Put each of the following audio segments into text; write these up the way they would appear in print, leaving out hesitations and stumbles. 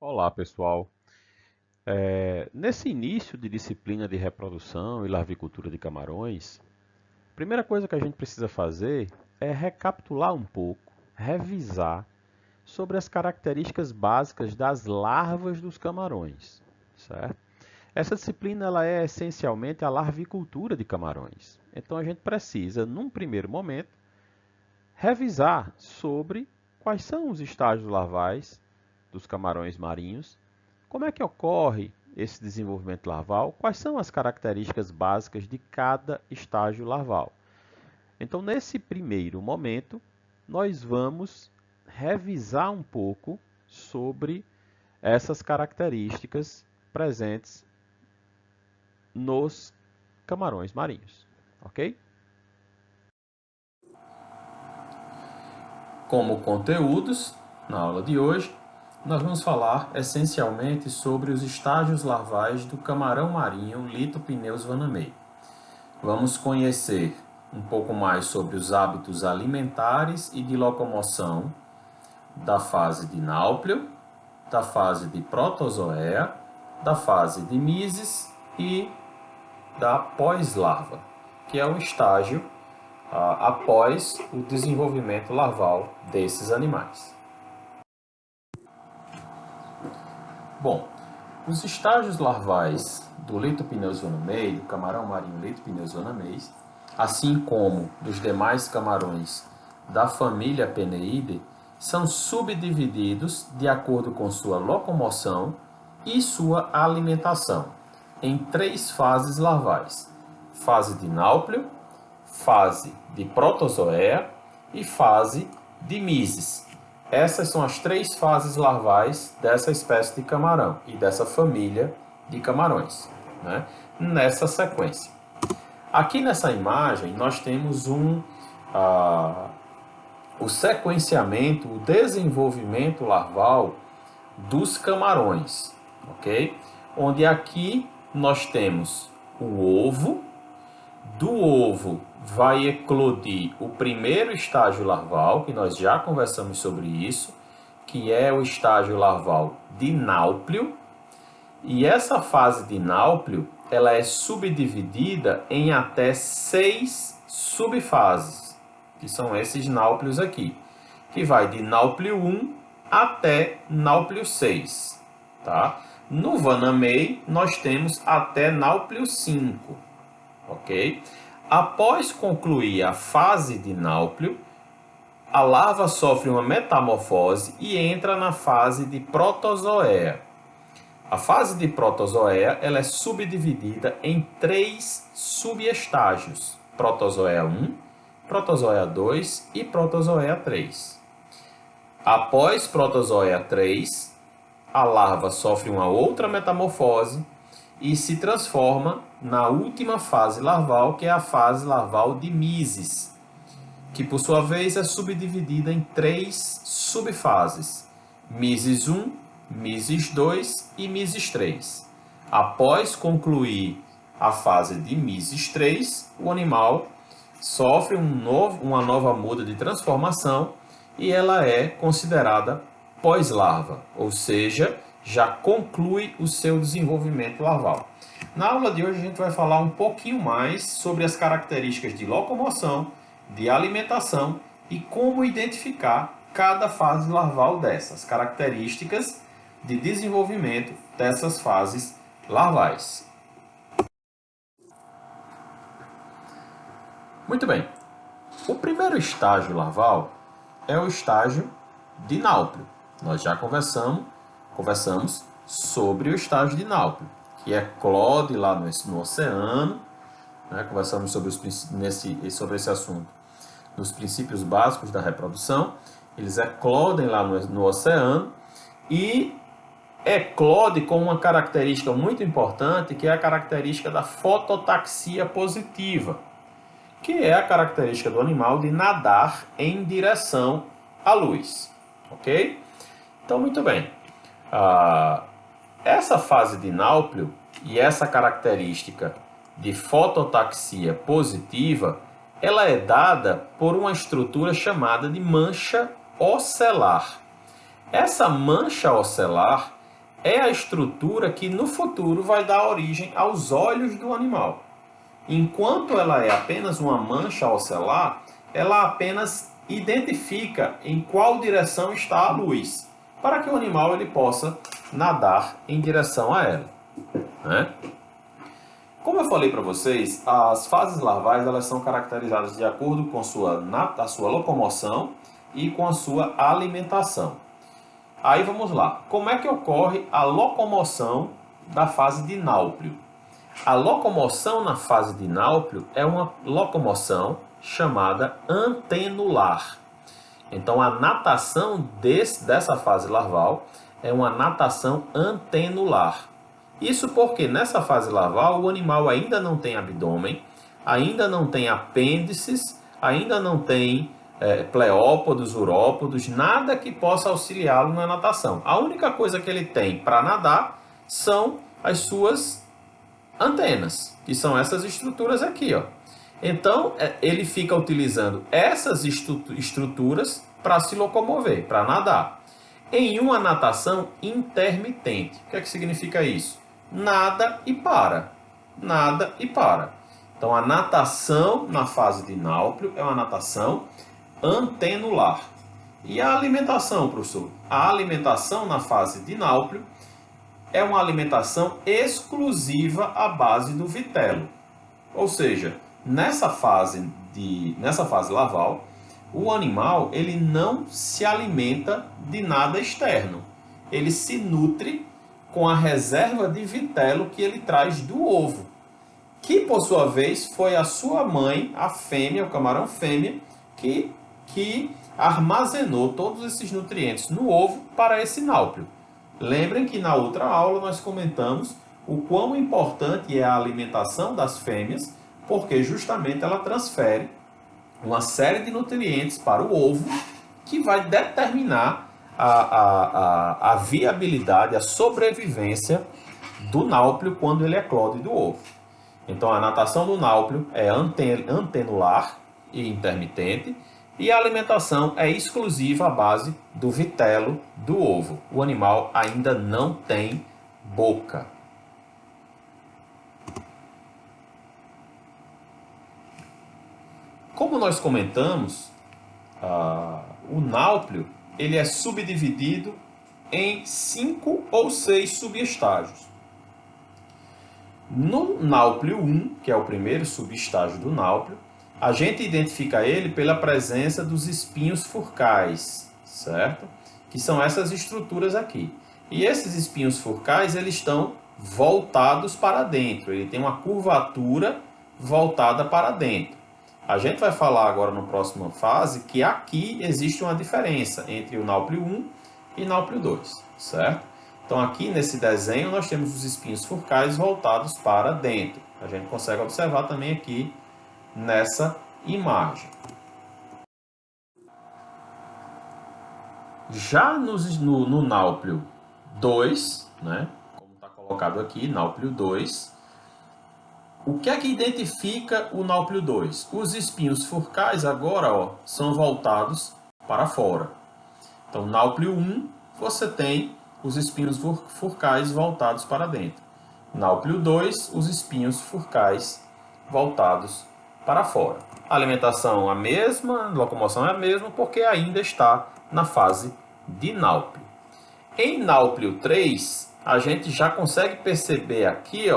Olá, pessoal. Nesse início de disciplina de reprodução e larvicultura de camarões, a primeira coisa que a gente precisa fazer é recapitular um pouco, revisar sobre as características básicas das larvas dos camarões, certo? Essa disciplina ela é essencialmente a larvicultura de camarões. Então a gente precisa, num primeiro momento, revisar sobre quais são os estágios larvais dos camarões marinhos, como é que ocorre esse desenvolvimento larval, quais são as características básicas de cada estágio larval. Então, nesse primeiro momento, nós vamos revisar um pouco sobre essas características presentes nos camarões marinhos, ok? Como conteúdos, na aula de hoje, nós vamos falar essencialmente sobre os estágios larvais do camarão marinho Lithopineus vanamei. Vamos conhecer um pouco mais sobre os hábitos alimentares e de locomoção da fase de Náuplio, da fase de Protozoea, da fase de Mises e da pós-larva, que é o estágio após o desenvolvimento larval desses animais. Bom, os estágios larvais do Lithopineus vanamei, do camarão marinho Lithopineus vanamei, assim como dos demais camarões da família Peneidae, são subdivididos de acordo com sua locomoção e sua alimentação em três fases larvais: fase de Náuplio, fase de Protozoea e fase de Mises. Essas são as três fases larvais dessa espécie de camarão e dessa família de camarões, né? Nessa sequência. Aqui nessa imagem nós temos o sequenciamento, o desenvolvimento larval dos camarões, ok? Onde aqui nós temos o ovo. Do ovo vai eclodir o primeiro estágio larval, que nós já conversamos sobre isso, que é o estágio larval de Náuplio. E essa fase de Náuplio, ela é subdividida em até 6 subfases, que são esses náuplios aqui, que vai de Náuplio 1 até Náuplio 6, tá? No Vanamei, nós temos até Náuplio 5, ok? Após concluir a fase de Náuplio, a larva sofre uma metamorfose e entra na fase de Protozoea. A fase de Protozoea ela é subdividida em três subestágios: Protozoea 1, Protozoea 2 e Protozoea 3. Após Protozoea 3, a larva sofre uma outra metamorfose e se transforma na última fase larval, que é a fase larval de Mises, que por sua vez é subdividida em três subfases: Mises 1, Mises 2 e Mises 3. Após concluir a fase de Mises 3, o animal sofre uma nova muda de transformação e ela é considerada pós-larva, ou seja, já conclui o seu desenvolvimento larval. Na aula de hoje a gente vai falar um pouquinho mais sobre as características de locomoção, de alimentação e como identificar cada fase larval dessas características de desenvolvimento dessas fases larvais. Muito bem. O primeiro estágio larval é o estágio de Náuplio. Nós já conversamos sobre o estágio de Náuplio, que eclode lá no oceano, né? Conversamos sobre esse assunto nos princípios básicos da reprodução. Eles eclodem lá no oceano e eclode com uma característica muito importante, que é a característica da fototaxia positiva, que é a característica do animal de nadar em direção à luz, ok? Então, muito bem. Essa fase de Náuplio e essa característica de fototaxia positiva, ela é dada por uma estrutura chamada de mancha ocelar. Essa mancha ocelar, é a estrutura que no futuro vai dar origem aos olhos do animal. Enquanto ela é apenas uma mancha ocelar, ela apenas identifica em qual direção está a luz, para que o animal ele possa nadar em direção a ela, né? Como eu falei para vocês, as fases larvais elas são caracterizadas de acordo com a sua locomoção e com a sua alimentação. Aí vamos lá. Como é que ocorre a locomoção da fase de Náuplio? A locomoção na fase de Náuplio é uma locomoção chamada antenular. Então a natação dessa fase larval é uma natação antenular. Isso porque nessa fase larval o animal ainda não tem abdômen, ainda não tem apêndices, ainda não tem pleópodos, urópodos, nada que possa auxiliá-lo na natação. A única coisa que ele tem para nadar são as suas antenas, que são essas estruturas aqui, ó. Então, ele fica utilizando essas estruturas para se locomover, para nadar. Em uma natação intermitente. O que é que significa isso? Nada e para. Nada e para. Então, a natação na fase de Náuplio é uma natação antenular. E a alimentação, professor? A alimentação na fase de Náuplio é uma alimentação exclusiva à base do vitelo. Ou seja, nessa fase larval, o animal ele não se alimenta de nada externo. Ele se nutre com a reserva de vitelo que ele traz do ovo, que por sua vez foi a sua mãe, a fêmea, o camarão fêmea, que armazenou todos esses nutrientes no ovo para esse náuplio. Lembrem que na outra aula nós comentamos o quão importante é a alimentação das fêmeas, porque justamente ela transfere uma série de nutrientes para o ovo que vai determinar a viabilidade, a sobrevivência do náuplio quando ele eclode do ovo. Então a natação do náuplio é antenular e intermitente, e a alimentação é exclusiva à base do vitelo do ovo. O animal ainda não tem boca. Como nós comentamos, o náuplio ele é subdividido em 5 ou 6 subestágios. No náuplio 1, que é o primeiro subestágio do náuplio, a gente identifica ele pela presença dos espinhos furcais, certo? Que são essas estruturas aqui. E esses espinhos furcais, eles estão voltados para dentro. Ele tem uma curvatura voltada para dentro. A gente vai falar agora na próxima fase que aqui existe uma diferença entre o náuplio 1 e náuplio 2, certo? Então aqui nesse desenho nós temos os espinhos furcais voltados para dentro. A gente consegue observar também aqui nessa imagem. Já no náuplio 2, né, como está colocado aqui, náuplio 2, o que é que identifica o náuplio 2? Os espinhos furcais agora são voltados para fora. Então, náuplio 1, você tem os espinhos furcais voltados para dentro. Náuplio 2, os espinhos furcais voltados para fora. A alimentação é a mesma, a locomoção é a mesma, porque ainda está na fase de náuplio. Em náuplio 3, a gente já consegue perceber aqui,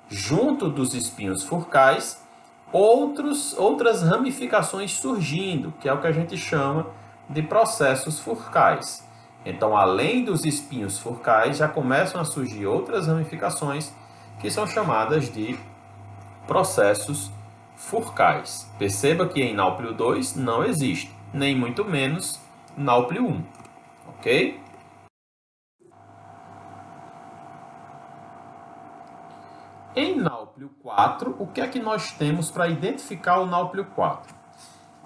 junto dos espinhos furcais, outras ramificações surgindo, que é o que a gente chama de processos furcais. Então, além dos espinhos furcais, já começam a surgir outras ramificações que são chamadas de processos furcais. Perceba que em náuplio 2 não existe, nem muito menos náuplio 1, ok? Em náuplio 4, o que é que nós temos para identificar o náuplio 4?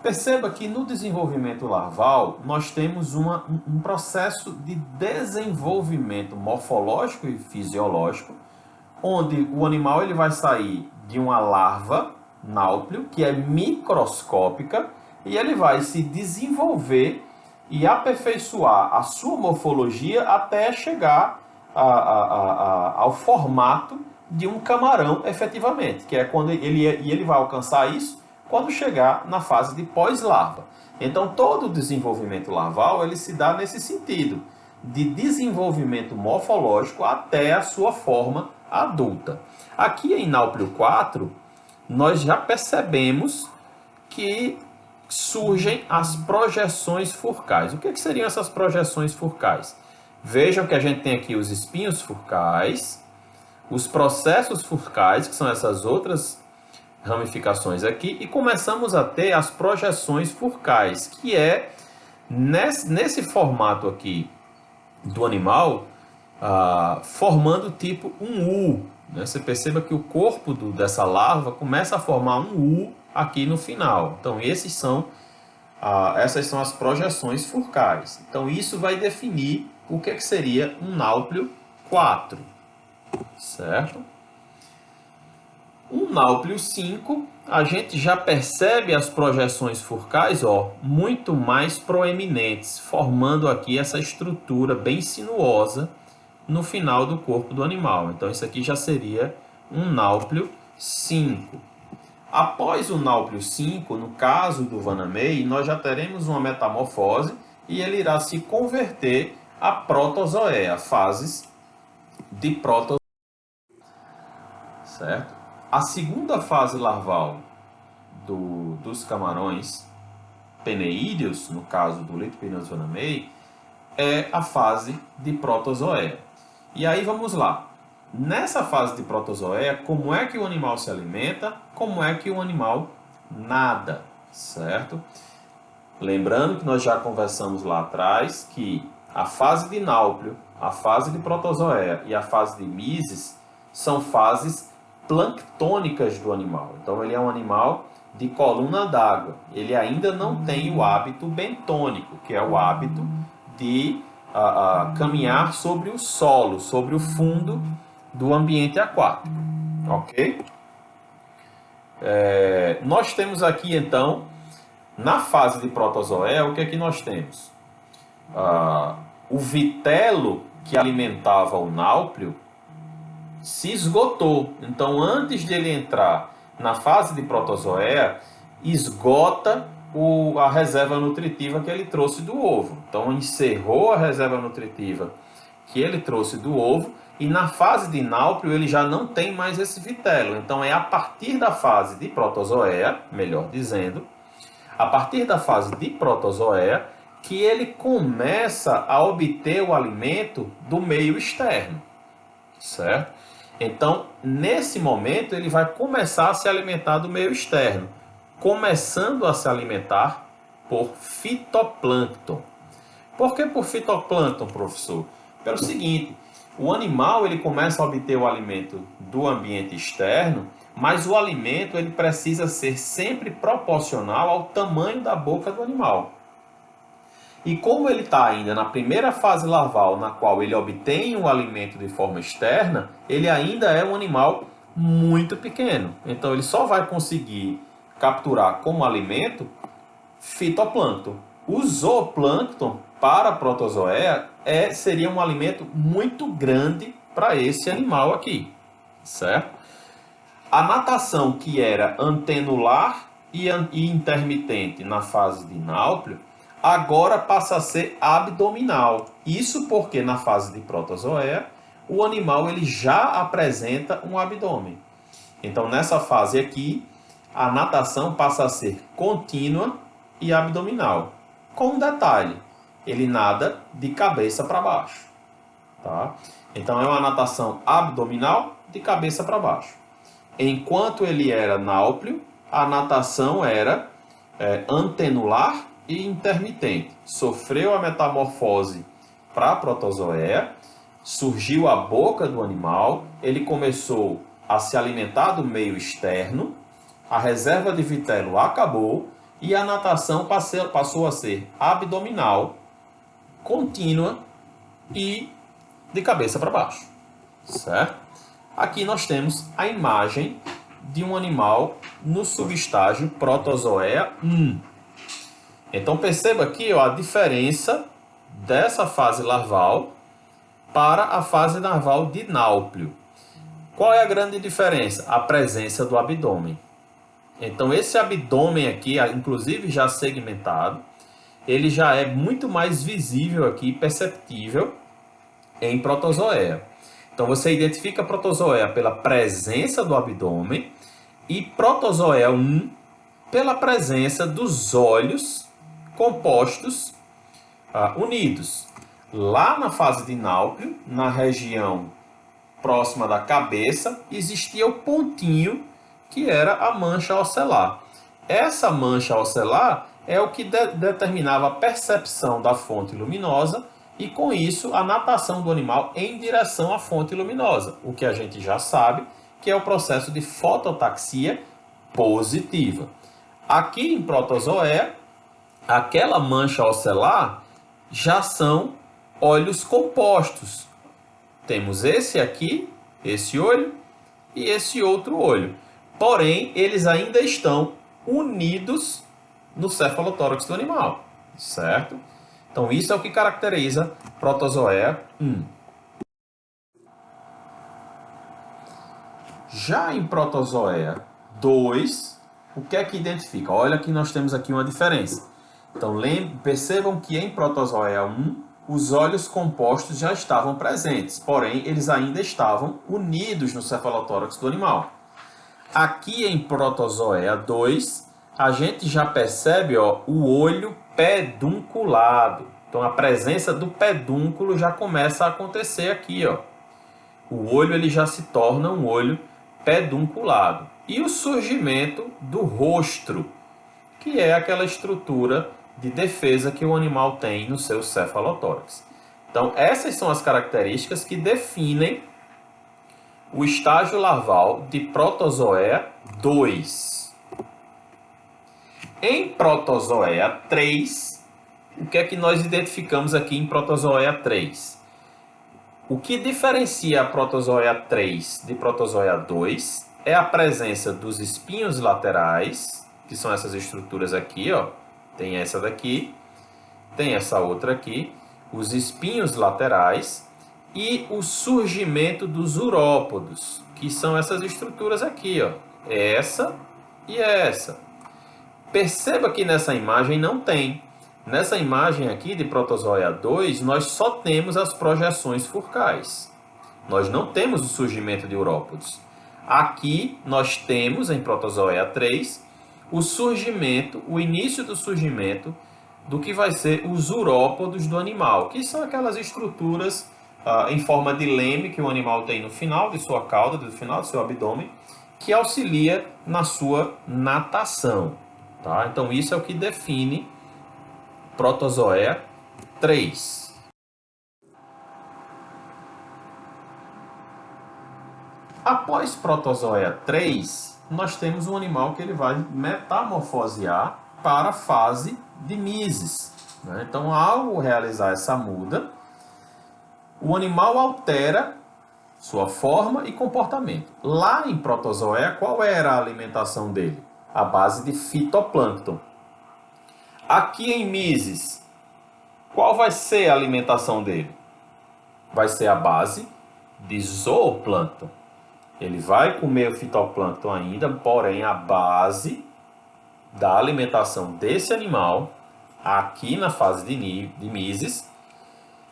Perceba que no desenvolvimento larval, nós temos um processo de desenvolvimento morfológico e fisiológico, onde o animal ele vai sair de uma larva náuplio, que é microscópica, e ele vai se desenvolver e aperfeiçoar a sua morfologia até chegar ao formato de um camarão efetivamente, que é quando ele vai alcançar isso quando chegar na fase de pós-larva. Então, todo o desenvolvimento larval ele se dá nesse sentido, de desenvolvimento morfológico até a sua forma adulta. Aqui em Náuplio 4, nós já percebemos que surgem as projeções furcais. O que seriam essas projeções furcais? Vejam que a gente tem aqui os espinhos furcais, os processos furcais, que são essas outras ramificações aqui, e começamos a ter as projeções furcais, que é nesse formato aqui do animal, formando tipo um U. Né? Você perceba que o corpo dessa larva começa a formar um U aqui no final. Então, essas são as projeções furcais. Então, isso vai definir o que seria um Náuplio 4. Certo? Um Náuplio 5, a gente já percebe as projeções furcais muito mais proeminentes, formando aqui essa estrutura bem sinuosa no final do corpo do animal. Então, isso aqui já seria um Náuplio 5. Após o Náuplio 5, no caso do Vanamei, nós já teremos uma metamorfose e ele irá se converter a protozoea, fases de protozoea. Certo? A segunda fase larval dos camarões peneídeos, no caso do Lithopenaeus vanamei, é a fase de protozoea. E aí vamos lá. Nessa fase de protozoea, como é que o animal se alimenta? Como é que o animal nada? Certo? Lembrando que nós já conversamos lá atrás que a fase de Náuplio, a fase de protozoea e a fase de mises são fases planctônicas do animal. Então, ele é um animal de coluna d'água. Ele ainda não tem o hábito bentônico, que é o hábito de caminhar sobre o solo, sobre o fundo do ambiente aquático. Ok? Nós temos aqui, então, na fase de protozoea, o que é que nós temos? O vitelo que alimentava o náuplio se esgotou. Então, antes de ele entrar na fase de protozoea, esgota a reserva nutritiva que ele trouxe do ovo. Então, encerrou a reserva nutritiva que ele trouxe do ovo e na fase de náuplio ele já não tem mais esse vitelo. Então, é a partir da fase de protozoea, melhor dizendo, a partir da fase de protozoea que ele começa a obter o alimento do meio externo, certo? Então, nesse momento, ele vai começar a se alimentar do meio externo, começando a se alimentar por fitoplâncton. Por que por fitoplâncton, professor? Pelo seguinte, o animal ele começa a obter o alimento do ambiente externo, mas o alimento ele precisa ser sempre proporcional ao tamanho da boca do animal. E como ele está ainda na primeira fase larval, na qual ele obtém o alimento de forma externa, ele ainda é um animal muito pequeno. Então, ele só vai conseguir capturar como alimento fitoplâncton. O zooplâncton, para a protozoea, seria um alimento muito grande para esse animal aqui, certo? A natação, que era antenular e intermitente na fase de náuplio, agora passa a ser abdominal. Isso porque na fase de protozoea, o animal ele já apresenta um abdômen. Então, nessa fase aqui, a natação passa a ser contínua e abdominal. Com um detalhe, ele nada de cabeça para baixo. Tá? Então, é uma natação abdominal de cabeça para baixo. Enquanto ele era náuplio, a natação era antenular e intermitente. Sofreu a metamorfose para a protozoea, surgiu a boca do animal, ele começou a se alimentar do meio externo, a reserva de vitelo acabou e a natação passou a ser abdominal, contínua e de cabeça para baixo. Certo? Aqui nós temos a imagem de um animal no subestágio protozoea 1. Então perceba aqui a diferença dessa fase larval para a fase narval de Náuplio. Qual é a grande diferença? A presença do abdômen. Então esse abdômen aqui, inclusive já segmentado, ele já é muito mais visível aqui, perceptível em protozoea. Então você identifica a protozoea pela presença do abdômen e protozoea 1 pela presença dos olhos compostos unidos. Lá na fase de Náuplio, na região próxima da cabeça, existia o pontinho que era a mancha ocelar. Essa mancha ocelar é o que determinava a percepção da fonte luminosa e, com isso, a natação do animal em direção à fonte luminosa, o que a gente já sabe que é o processo de fototaxia positiva. Aqui em protozoea, aquela mancha ocelar já são olhos compostos. Temos esse aqui, esse olho e esse outro olho. Porém, eles ainda estão unidos no cefalotórax do animal, certo? Então, isso é o que caracteriza protozoea 1. Já em protozoea 2, o que é que identifica? Olha que nós temos aqui uma diferença. Então, percebam que em protozoea 1, os olhos compostos já estavam presentes, porém, eles ainda estavam unidos no cefalotórax do animal. Aqui em protozoea 2, a gente já percebe o olho pedunculado. Então, a presença do pedúnculo já começa a acontecer aqui. O olho ele já se torna um olho pedunculado. E o surgimento do rostro, que é aquela estrutura de defesa que o animal tem no seu cefalotórax. Então, essas são as características que definem o estágio larval de protozoea 2. Em protozoea 3, o que é que nós identificamos aqui em protozoea 3? O que diferencia a protozoea 3 de protozoea 2 é a presença dos espinhos laterais, que são essas estruturas aqui, Tem essa daqui, tem essa outra aqui, os espinhos laterais e o surgimento dos urópodos, que são essas estruturas aqui, Essa e essa. Perceba que nessa imagem não tem. Nessa imagem aqui de protozoea 2, nós só temos as projeções furcais. Nós não temos o surgimento de urópodos. Aqui nós temos, em protozoea 3, o surgimento, o início do surgimento do que vai ser os urópodos do animal, que são aquelas estruturas em forma de leme que o animal tem no final de sua cauda, no final do seu abdômen, que auxilia na sua natação. Tá? Então isso é o que define protozoea 3. Após protozoea 3, nós temos um animal que ele vai metamorfosear para a fase de mises. Então, ao realizar essa muda, o animal altera sua forma e comportamento. Lá em protozoea, qual era a alimentação dele? A base de fitoplâncton. Aqui em mises, qual vai ser a alimentação dele? Vai ser a base de zooplâncton. Ele vai comer o fitoplâncton ainda, porém a base da alimentação desse animal, aqui na fase de mises,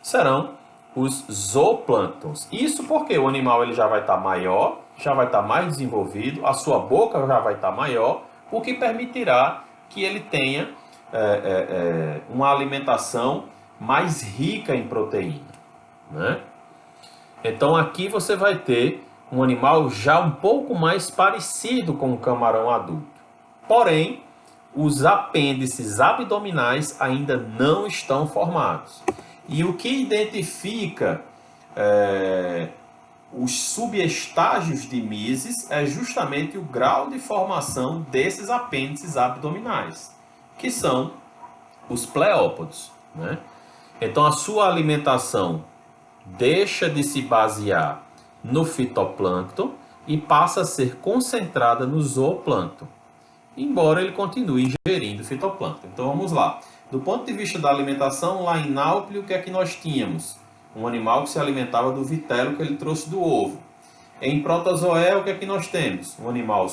serão os zooplânctons. Isso porque o animal ele já vai estar maior, já vai estar mais desenvolvido, a sua boca já vai estar maior, o que permitirá que ele tenha uma alimentação mais rica em proteína. Então aqui você vai ter um animal já um pouco mais parecido com o camarão adulto. Porém, os apêndices abdominais ainda não estão formados. E o que identifica os subestágios de mises é justamente o grau de formação desses apêndices abdominais, que são os pleópodos. Então, a sua alimentação deixa de se basear no fitoplâncton e passa a ser concentrada no zooplâncton, embora ele continue ingerindo fitoplâncton. Então vamos lá. Do ponto de vista da alimentação, lá em Náuplio, o que é que nós tínhamos? um animal que se alimentava do vitelo que ele trouxe do ovo. Em protozoé, o que é que nós temos? O animal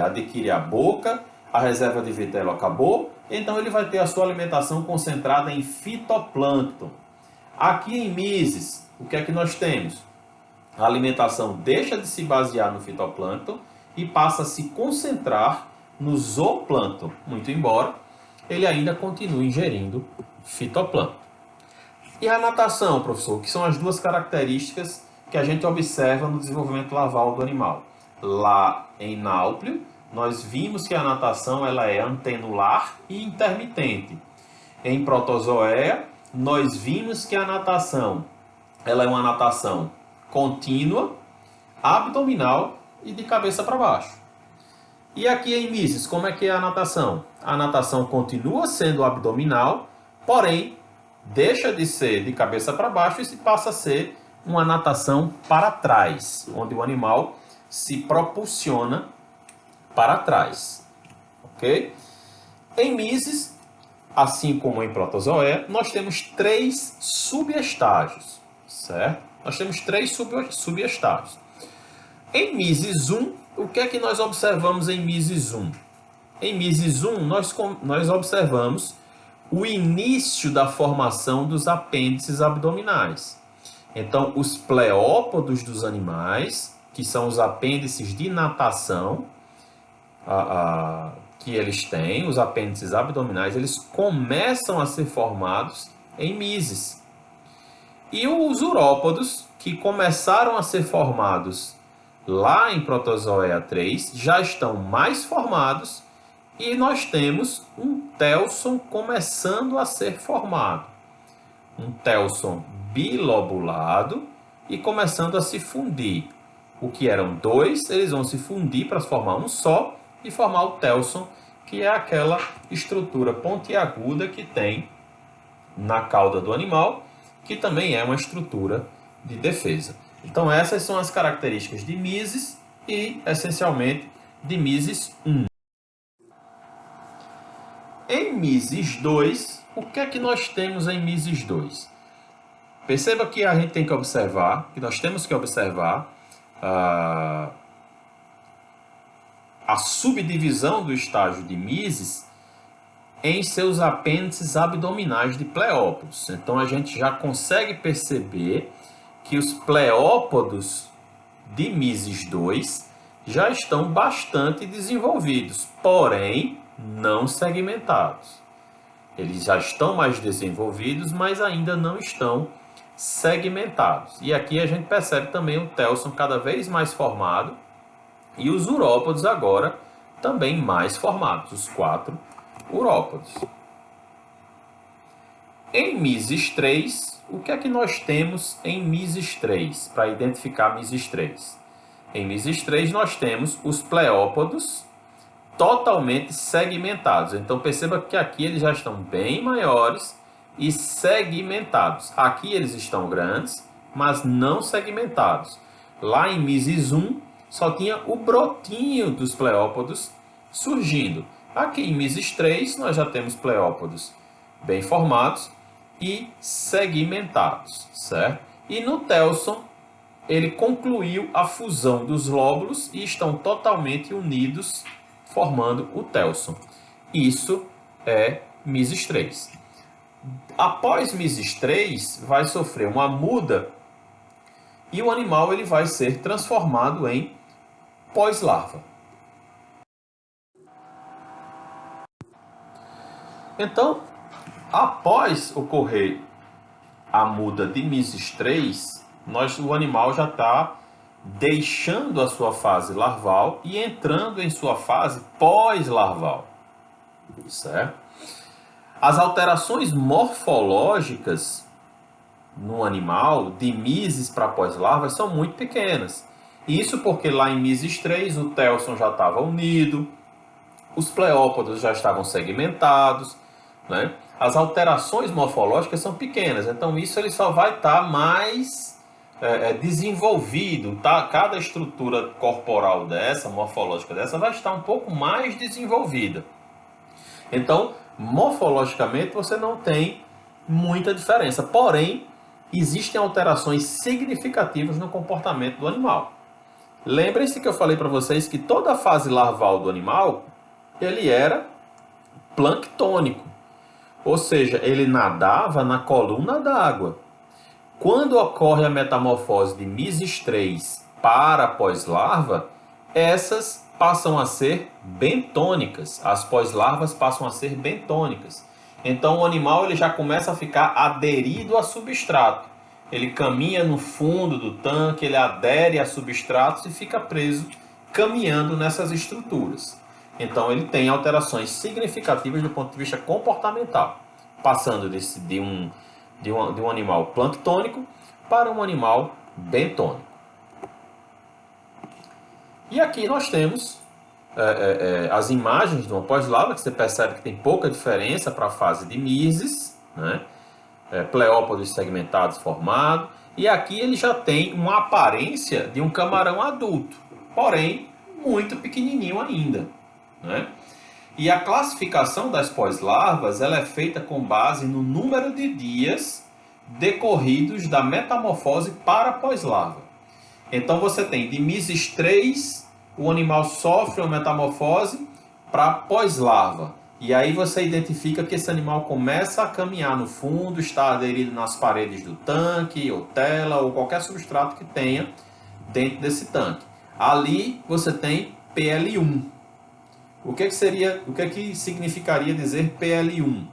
adquire a boca, a reserva de vitelo acabou, então ele vai ter a sua alimentação concentrada em fitoplâncton. Aqui em Mises, o que é que nós temos? A alimentação deixa de se basear no fitoplâncton e passa a se concentrar no zooplâncton, muito embora ele ainda continue ingerindo fitoplâncton. E a natação, professor, que são as duas características que a gente observa no desenvolvimento larval do animal. Lá em Náuplio, nós vimos que a natação ela é antenular e intermitente. Em Protozoea, nós vimos que a natação ela é uma natação contínua, abdominal e de cabeça para baixo. E aqui em Mises, como é que é a natação? A natação continua sendo abdominal, porém deixa de ser de cabeça para baixo e se passa a ser uma natação para trás, onde o animal se propulsiona para trás. Ok? Em Mises, assim como em Protozoea, nós temos 3 subestágios, certo? Nós temos 3 subestágios. Em Mises 1, o que é que nós observamos em Mises 1? Em Mises 1, nós observamos o início da formação dos apêndices abdominais. Então, os pleópodos dos animais, que são os apêndices de natação, que eles têm, os apêndices abdominais, eles começam a ser formados em Mises. E os urópodos, que começaram a ser formados lá em Protozoea 3, já estão mais formados e nós temos um telson começando a ser formado. Um telson bilobulado e começando a se fundir. O que eram 2, eles vão se fundir para formar um só e formar o telson, que é aquela estrutura pontiaguda que tem na cauda do animal, que também é uma estrutura de defesa. Então essas são as características de Mises e, essencialmente, de Mises 1. Em Mises 2, o que é que nós temos em Mises 2? Perceba que a gente tem que observar, que nós temos que observar a subdivisão do estágio de Mises em seus apêndices abdominais de pleópodos. Então a gente já consegue perceber que os pleópodos de Mises 2 já estão bastante desenvolvidos, porém não segmentados. Eles já estão mais desenvolvidos, mas ainda não estão segmentados. E aqui a gente percebe também o telson cada vez mais formado e os urópodos agora também mais formados, os 4 urópodos. Em Mises 3, o que é que nós temos em Mises 3, para identificar Mises 3? Em Mises 3 nós temos os pleópodos totalmente segmentados. Então perceba que aqui eles já estão bem maiores e segmentados. Aqui eles estão grandes, mas não segmentados. Lá em Mises 1 só tinha o brotinho dos pleópodos surgindo. Aqui em Mises 3 nós já temos pleópodos bem formados e segmentados, certo? E no telson ele concluiu a fusão dos lóbulos e estão totalmente unidos, formando o telson. Isso é Mises 3. Após Mises 3, vai sofrer uma muda e o animal ele vai ser transformado em pós-larva. Então, após ocorrer a muda de Mises 3, o animal já está deixando a sua fase larval e entrando em sua fase pós-larval, certo? As alterações morfológicas no animal, de Mises para pós-larva, são muito pequenas. Isso porque lá em Mises 3 o telson já estava unido, os pleópodos já estavam segmentados, né? As alterações morfológicas são pequenas, então isso ele só vai estar mais desenvolvido, tá? Cada estrutura corporal dessa, morfológica dessa, vai estar um pouco mais desenvolvida. Então, morfologicamente, você não tem muita diferença. Porém, existem alterações significativas no comportamento do animal. Lembrem-se que eu falei para vocês que toda a fase larval do animal, ele era planctônico, ou seja, ele nadava na coluna d'água. Quando ocorre a metamorfose de Mesis 3 para pós-larva, essas passam a ser bentônicas, as pós-larvas passam a ser bentônicas. Então o animal ele já começa a ficar aderido a substrato. Ele caminha no fundo do tanque, ele adere a substratos e fica preso caminhando nessas estruturas. Então ele tem alterações significativas do ponto de vista comportamental, passando de um animal planctônico para um animal bentônico. E aqui nós temos as imagens de uma pós-larva, que você percebe que tem pouca diferença para a fase de mises, né? Pleópodos segmentados formados, e aqui ele já tem uma aparência de um camarão adulto, porém muito pequenininho ainda, né? E a classificação das pós-larvas ela é feita com base no número de dias decorridos da metamorfose para pós-larva. Então você tem de mises 3, o animal sofre uma metamorfose para pós-larva. E aí você identifica que esse animal começa a caminhar no fundo, está aderido nas paredes do tanque, ou tela, ou qualquer substrato que tenha dentro desse tanque. Ali você tem PL1. O que significaria dizer PL1?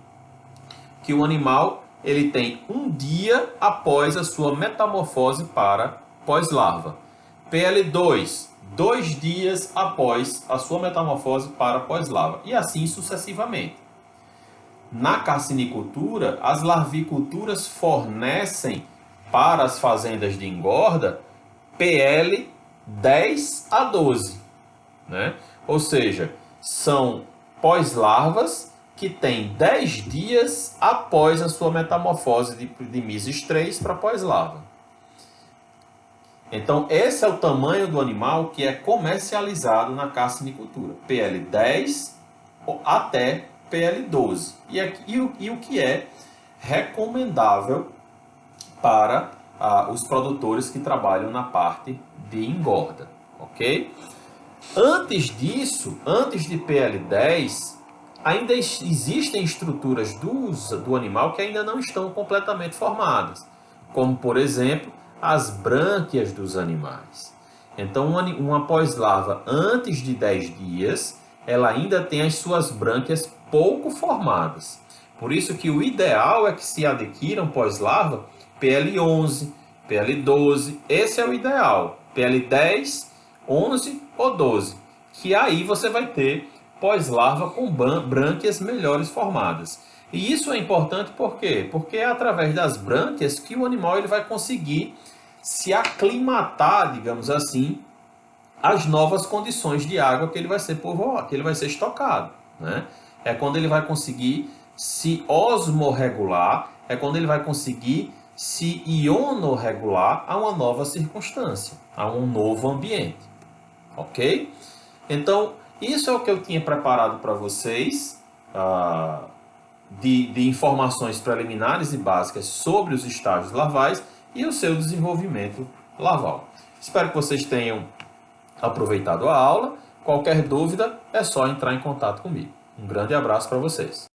Que o animal ele tem um dia após a sua metamorfose para pós-larva. PL2, 2 dias após a sua metamorfose para pós-larva. E assim sucessivamente. Na carcinicultura, as larviculturas fornecem para as fazendas de engorda PL 10 a 12. Né? Ou seja, são pós-larvas que têm 10 dias após a sua metamorfose de mises 3 para pós-larva. Então, esse é o tamanho do animal que é comercializado na carcinicultura. PL10 até PL12. E o que é recomendável para os produtores que trabalham na parte de engorda. Ok? Antes disso, antes de PL10, ainda existem estruturas do animal que ainda não estão completamente formadas. Como, por exemplo, as brânquias dos animais. Então, uma pós-larva antes de 10 dias, ela ainda tem as suas brânquias pouco formadas. Por isso que o ideal é que se adquiram pós-larva PL11, PL12, esse é o ideal. PL10, 11 ou 12, que aí você vai ter pós-larva com brânquias melhores formadas. E isso é importante por quê? Porque é através das brânquias que o animal ele vai conseguir se aclimatar, digamos assim, às novas condições de água que ele vai ser povoado, que ele vai ser estocado, né? É quando ele vai conseguir se osmorregular, é quando ele vai conseguir se ionorregular a uma nova circunstância, a um novo ambiente. Ok? Então, isso é o que eu tinha preparado para vocês, de informações preliminares e básicas sobre os estágios larvais e o seu desenvolvimento larval. Espero que vocês tenham aproveitado a aula. Qualquer dúvida é só entrar em contato comigo. Um grande abraço para vocês.